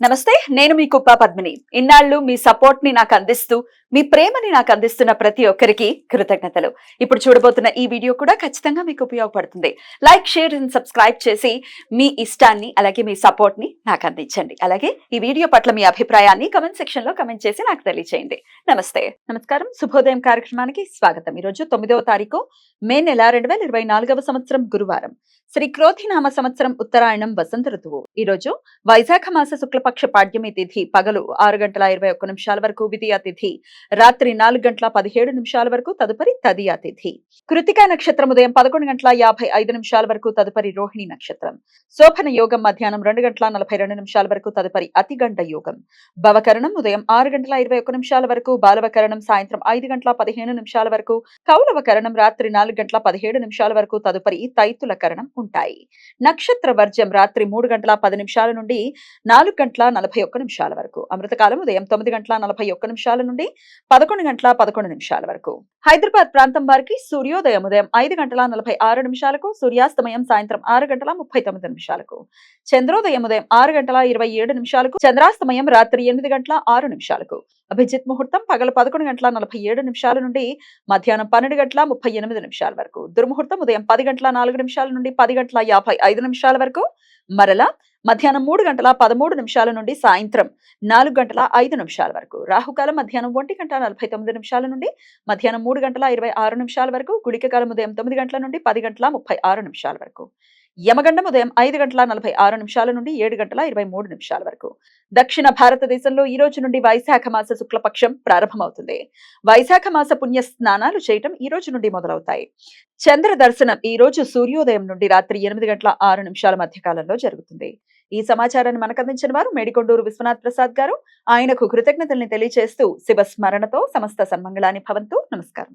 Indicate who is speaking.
Speaker 1: నమస్తే, నేను మీ కుప్ప పద్మిని. ఇన్నాళ్ళు మీ సపోర్ట్ ని నాకు అందిస్తూ, మీ ప్రేమని నాకు అందిస్తున్న ప్రతి ఒక్కరికి కృతజ్ఞతలు. ఇప్పుడు చూడబోతున్న ఈ వీడియో కూడా ఖచ్చితంగా మీకు ఉపయోగపడుతుంది. లైక్, షేర్ అండ్ సబ్స్క్రైబ్ చేసి మీ ఇష్టాన్ని అలాగే మీ సపోర్ట్ ని నాకు అందించండి. అలాగే ఈ వీడియో పట్ల మీ అభిప్రాయాన్ని కమెంట్ సెక్షన్ లో కమెంట్ చేసి నాకు తెలియజేయండి. నమస్తే, నమస్కారం. శుభోదయం కార్యక్రమానికి స్వాగతం. ఈ రోజు 9వ తారీఖు మే నెల 2024వ సంవత్సరం గురువారం. శ్రీ క్రోధినామ సంవత్సరం ఉత్తరాయణం వసంత ఋతువు. ఈ రోజు వైశాఖ మాస శుక్లపక్ష పాడ్యమి తిథి పగలు 6:21 వరకు విదియా తిథి, రాత్రి 4:17 వరకు తదుపరి తదియా తిథి. కృతికా నక్షత్రం ఉదయం 11:55 వరకు తదుపరి రోహిణి నక్షత్రం. శోభన యోగం మధ్యాహ్నం 2:42 వరకు తదుపరి అతిగండ యోగం. భవకరణం ఉదయం 6:21 వరకు, బాలవకరణం సాయంత్రం 5:15 వరకు, కౌలవకరణం రాత్రి 4:17 వరకు తదుపరి తైతుల కరణం ఉంటాయి. నక్షత్ర వర్జం రాత్రి 3:10 నుండి 4:41 వరకు. అమృతకాలం ఉదయం 9:41 నుండి 11:11 వరకు. హైదరాబాద్ ప్రాంతం వారికి సూర్యోదయం ఉదయం 5:46, సూర్యాస్తమయం సాయంత్రం 6:39. చంద్రోదయం ఉదయం 6:27, చంద్రాస్తమయం రాత్రి 8:06. అభిజిత్ ముహూర్తం పగలు 11:47 నుండి మధ్యాహ్నం 12:38 వరకు. దుర్ముహూర్తం ఉదయం 10:04 నుండి 10:55 వరకు. మరలా మధ్యాహ్నం 3:13 నుండి సాయంత్రం 4:05 వరకు. రాహుకాలం మధ్యాహ్నం 1:49 నుండి మధ్యాహ్నం 3:26 వరకు. గుళికకాలం ఉదయం 9 గంటల నుండి 10:36 వరకు. యమగండం ఉదయం 5:46 నుండి 7:23 వరకు. దక్షిణ భారతదేశంలో ఈ రోజు నుండి వైశాఖ మాస శుక్లపక్షం ప్రారంభమవుతుంది. వైశాఖ మాస పుణ్య స్నానాలు చేయటం ఈ రోజు నుండి మొదలవుతాయి. చంద్ర దర్శనం ఈ రోజు సూర్యోదయం నుండి రాత్రి 8:06 మధ్య కాలంలో జరుగుతుంది. ఈ సమాచారాన్ని మనకు అందించిన వారు మేడికొండూరు విశ్వనాథ్ ప్రసాద్ గారు. ఆయనకు కృతజ్ఞతల్ని తెలియజేస్తూ శివ స్మరణతో సమస్త సన్మంగళాని భవంతు. నమస్కారం.